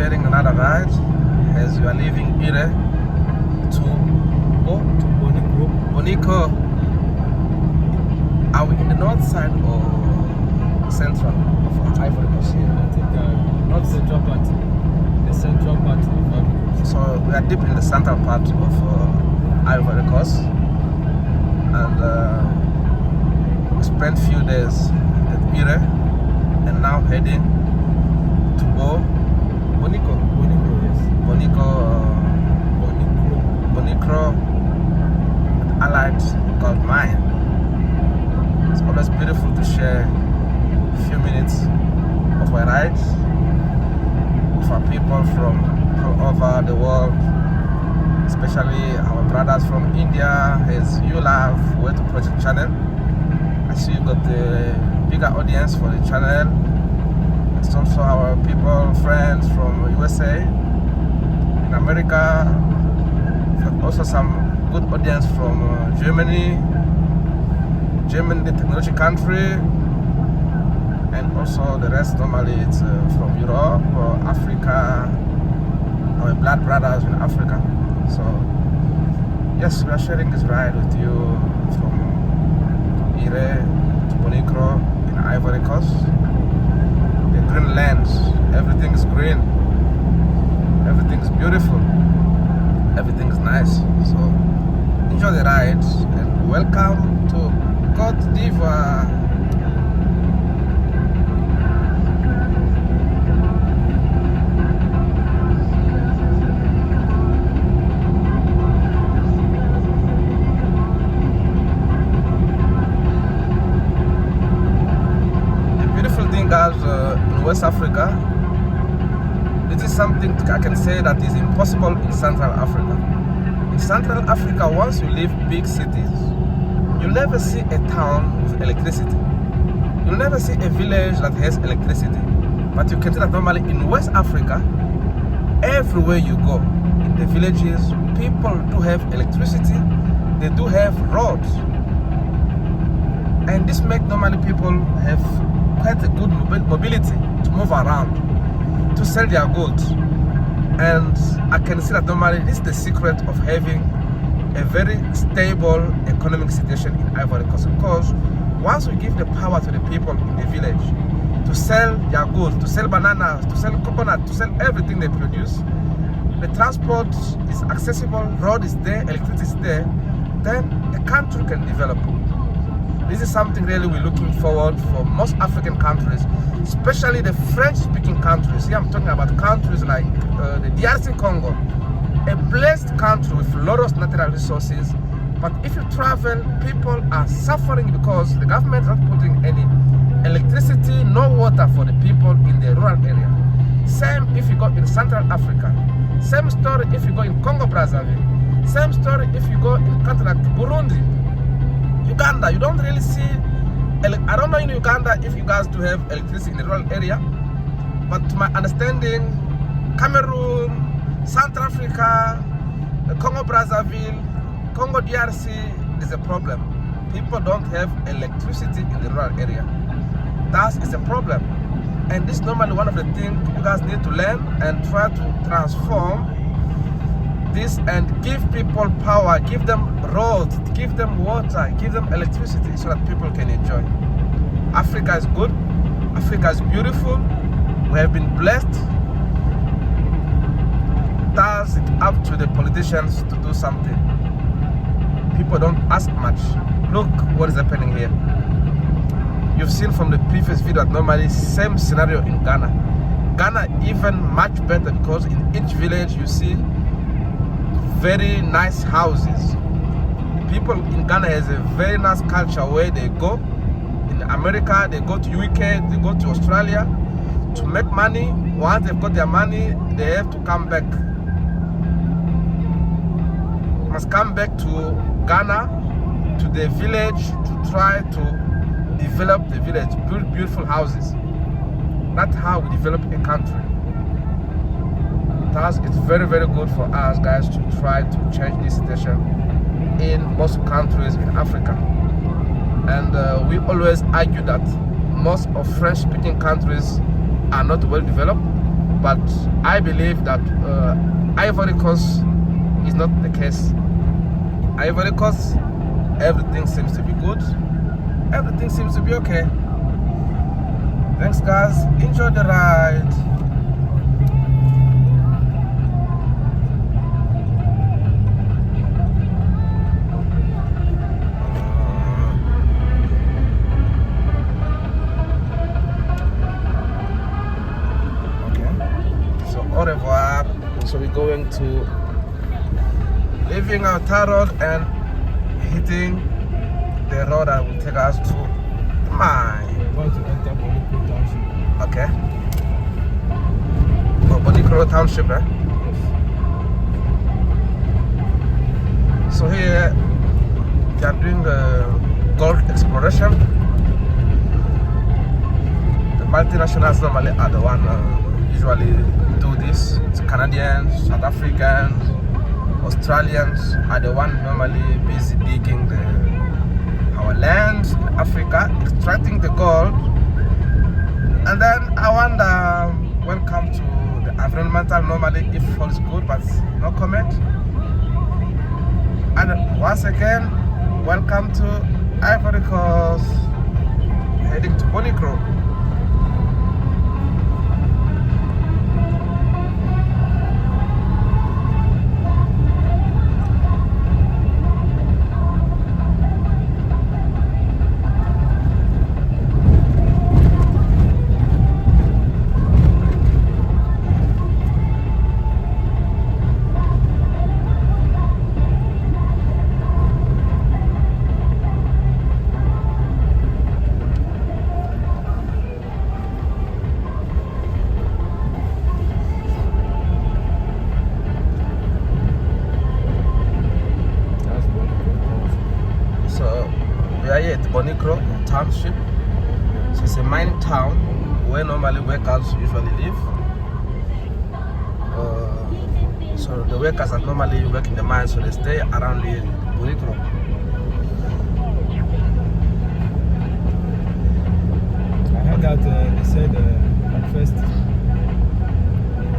sharing another ride as we are leaving HIRÉ to Bonico. Are we in the north side or central of Ivory Coast here? I think not central part, the central part of Ivory Coast. So we are deep in the central part of Ivory Coast, and we spent a few days at HIRÉ and now heading to Bonico. Yes. Bonico, allied gold mine. It's always beautiful to share a few minutes of a ride with our people from all over the world, especially our brothers from India. As you love Way to Project channel, I see you got the bigger audience for the channel. It's also our people, friends from USA, in America, also some good audience from Germany, the technology country, and also the rest normally it's from Europe or Africa, our blood brothers in Africa. So yes, we are sharing this ride with you from HIRÉ to Bonico in Ivory Coast. The green lands, everything is green, everything is beautiful, everything is nice. So enjoy the ride and welcome to Côte d'Ivoire. The beautiful thing, guys, in West Africa, this is something I can say that is impossible in Central Africa. In Central Africa, once you leave big cities, you'll never see a town with electricity. You'll never see a village that has electricity. But you can see that normally in West Africa, everywhere you go, in the villages, people do have electricity, they do have roads. And this makes normally people have quite a good mobility to move around, to sell their goods. And I can see that normally this is the secret of having a very stable economic situation in Ivory Coast, because once we give the power to the people in the village to sell their goods, to sell bananas, to sell coconut, to sell everything they produce, the transport is accessible, road is there, electricity is there, then the country can develop. This is something really we're looking forward for most African countries, especially the French-speaking countries. Here I'm talking about countries like the DRC Congo, a blessed country with a lot of natural resources. But if you travel, people are suffering because the government is not putting any electricity, no water for the people in the rural area. Same if you go in Central Africa. Same story if you go in Congo Brazzaville. Same story if you go in countries like Burundi, Uganda. You don't really see, I don't know in Uganda if you guys do have electricity in the rural area, but to my understanding, Cameroon, Central Africa, Congo Brazzaville, Congo DRC is a problem. People don't have electricity in the rural area. That is a problem. And this is normally one of the things you guys need to learn and try to transform this and give people power, give them roads, give them water, give them electricity so that people can enjoy. Africa is good. Africa is beautiful. We have been blessed. That's it up to the politicians to do something. People don't ask much. Look what is happening here. You've seen from the previous video that normally same scenario in Ghana. Ghana even much better because in each village you see very nice houses. People in Ghana has a very nice culture where they go. In America, they go to UK, they go to Australia to make money. Once they've got their money, they have to come back. Must come back to Ghana, to the village to try to develop the village, build beautiful houses. That's how we develop a country. Thus, it's very, very good for us guys to try to change this situation in most countries in Africa. And we always argue that most of French-speaking countries are not well developed. but I believe that Ivory Coast is not the case. Ivory Coast, everything seems to be good. Everything seems to be okay. Thanks guys, enjoy the ride. Au revoir. So we're going to leaving our tar road and hitting the road that will take us to mine. We're about to enter Bonikro Township. Okay. Oh, Bonikro Township, eh? Yes. So here they are doing gold exploration. The multinationals normally are the one usually do this. It's Canadians, South Africans, Australians are the one normally busy digging our lands in Africa, extracting the gold. And then I wonder when it comes to the environmental, normally if all is good, but no comment. And once again, welcome to Ivory Coast, heading to Bonikro. Here at Bonikro Township. So it's a mining town where normally workers usually live. So the workers that normally work in the mine, so they stay around the Bonikro. I heard that they said at first they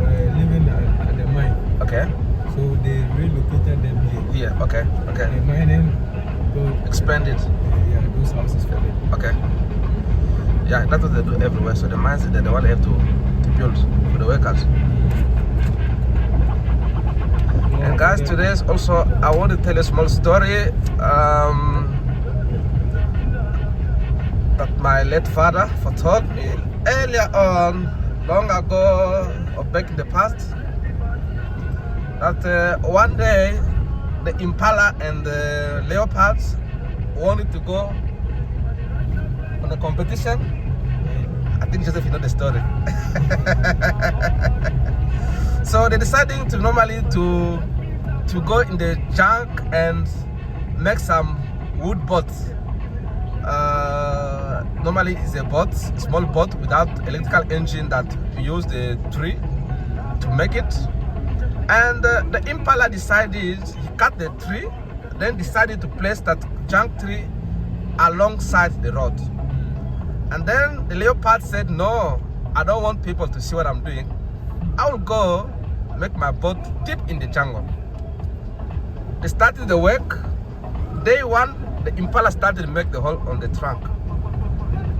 were living at the mine. Okay. So they relocated them here. Yeah, okay, okay. The mining expanded. Yeah, those houses for them. Okay. Yeah, that's what they do everywhere. So the mines, they're the one they have to build for the workers. Yeah, and guys, today is also, I want to tell a small story that my late father foretold me earlier on, long ago, or back in the past, that one day the impala and the leopards wanted to go on a competition. I think Joseph, you know the story. So they're deciding to normally to go in the junk and make some wood boats. Normally it's a boat, a small boat without electrical engine that we use the tree to make it. And the impala decided, he cut the tree, then decided to place that junk tree alongside the road. And then the leopard said, no, I don't want people to see what I'm doing. I will go make my boat deep in the jungle. They started the work. Day one, the impala started to make the hole on the trunk.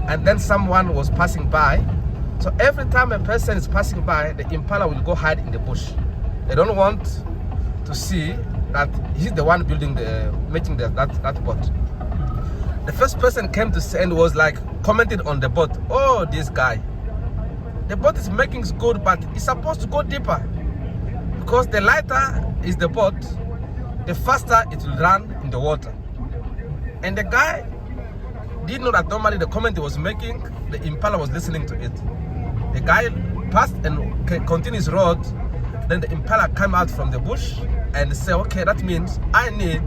And then someone was passing by. So every time a person is passing by, the impala will go hide in the bush. They don't want to see that he's the one building making that boat. The first person came to see and was like, commented on the boat. Oh, this guy. The boat is making it good, but it's supposed to go deeper. Because the lighter is the boat, the faster it will run in the water. And the guy didn't know that normally the comment he was making, the impala was listening to it. The guy passed and continued his road. Then the impala came out from the bush and said, okay, that means I need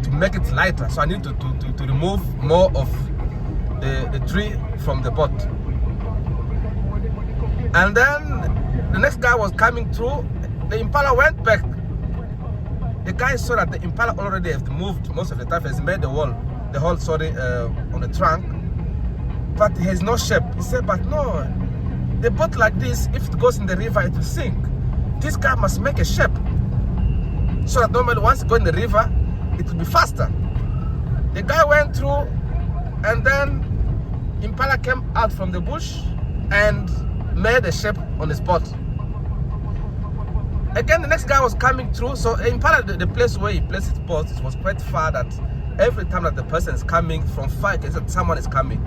to make it lighter. So I need to remove more of the tree from the boat. And then the next guy was coming through. The impala went back. The guy saw that the impala already has moved most of the time, has made the hole on the trunk, but it has no shape. He said, but no, the boat like this, if it goes in the river, it will sink. This guy must make a shape so that normally once it goes in the river, it will be faster. The guy went through, and then Impala came out from the bush and made a shape on his boat. Again, the next guy was coming through, so Impala, the place where he placed his boat, it was quite far that every time that the person is coming from far, it said someone is coming.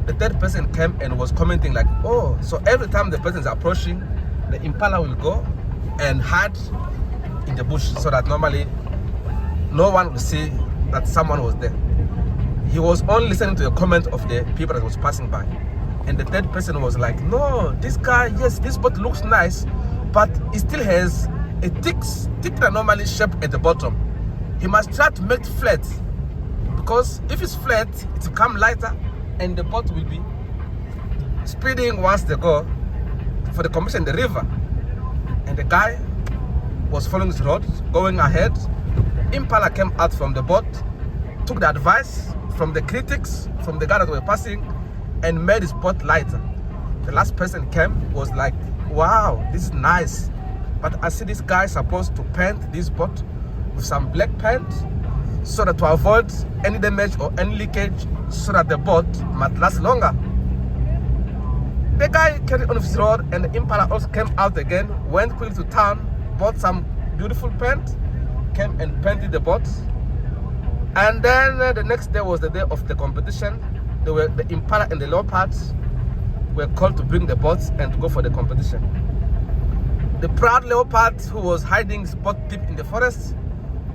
The third person came and was commenting like, oh, so every time the person is approaching, the Impala will go and hide in the bush so that normally no one will see that someone was there. He was only listening to the comment of the people that was passing by. And the third person was like, no, this guy, yes, this boat looks nice, but it still has a thick anomaly shape at the bottom. He must try to make it flat, because if it's flat, it will come lighter and the boat will be speeding once they go for the competition in the river. And the guy was following his road, going ahead. Impala came out from the boat, took the advice from the critics, from the guy that were passing, and made his boat lighter. The last person came, was like, wow, this is nice, but I see this guy supposed to paint this boat with some black paint so that to avoid any damage or any leakage, so that the boat might last longer. The guy carried on his road, and the Impala also came out again, went quickly to town, bought some beautiful paint, came and painted the boat. And then the next day was the day of the competition. The Impala and the Leopards were called to bring the boats and to go for the competition. The proud Leopard, who was hiding his boat deep in the forest,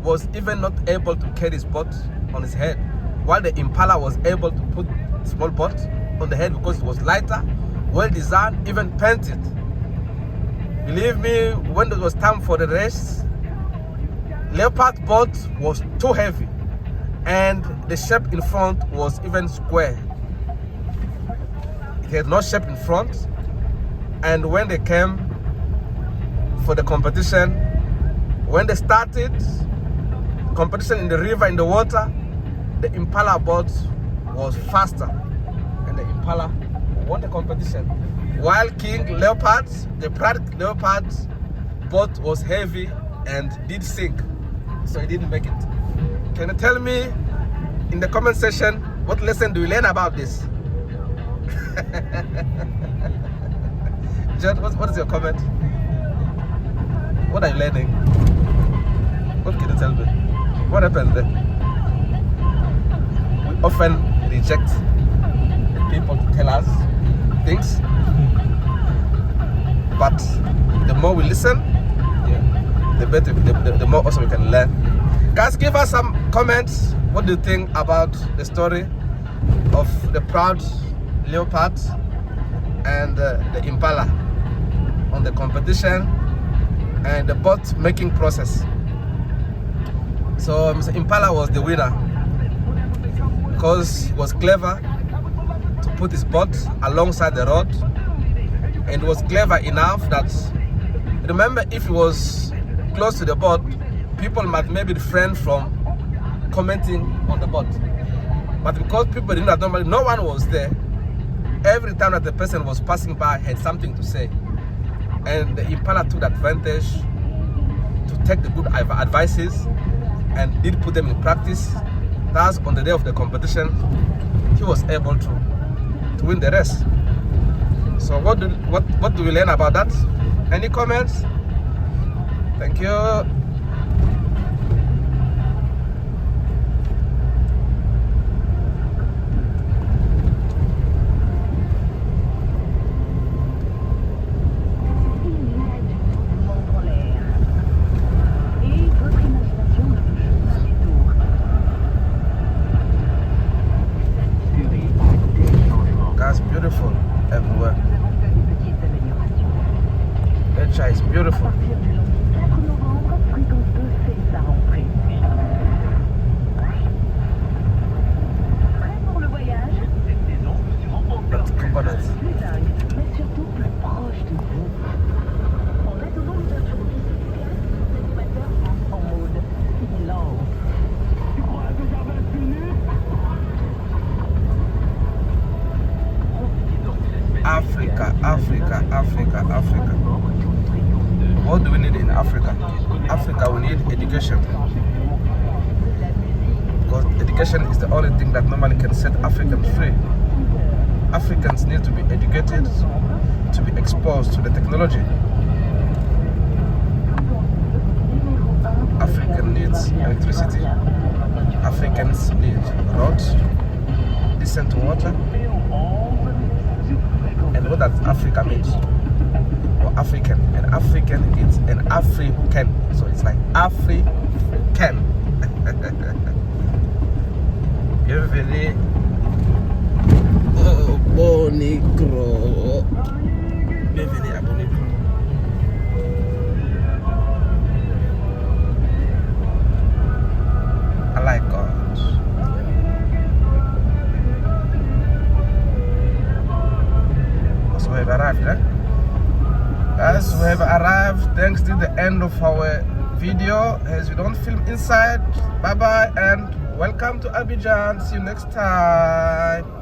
was even not able to carry his boat on his head, while the Impala was able to put small boat on the head because it was lighter, well designed, even painted. Believe me, when it was time for the race, Leopard boat was too heavy, and the shape in front was even square. It had no shape in front, and when they came for the competition, when they started competition in the river, in the water, the Impala boat was faster, and the Impala won the competition. While King Leopard, the proud Leopard boat was heavy and did sink, so he didn't make it. Can you tell me in the comment section what lesson do we learn about this? John, what is your comment? What are you learning? What can you tell me? What happened there? We often reject people to tell us things, but the more we listen, the better, the more also we can learn. Guys, give us some comments. What do you think about the story of the proud Leopard and the Impala on the competition and the boat making process? So Mr. Impala was the winner because he was clever to put his boat alongside the road, and was clever enough that, remember, if he was close to the boat, people might maybe refrain from commenting on the boat. But because people didn't know, normally no one was there, every time that the person was passing by had something to say. And the Impala took advantage to take the good advices and did put them in practice. Thus, on the day of the competition, he was able to win the race. So what do we learn about that? Any comments? Thank you. That's beautiful everywhere. Nature is beautiful. Coconuts. Africa. What do we need in Africa? Africa, we need education. Because education is the only thing that normally can set Africans free. Africans need to be educated, to be exposed to the technology. Africa needs electricity. Africans need roads, decent water. And what does Africa mean? Or African. An African is an African. So it's like African. Bienvenue au Bonigro. Bienvenue à Bonigro. I like God. So we have arrived, eh? Guys, we have arrived. Thanks to the end of our video. As we don't film inside. Bye bye and welcome to Abidjan. See you next time.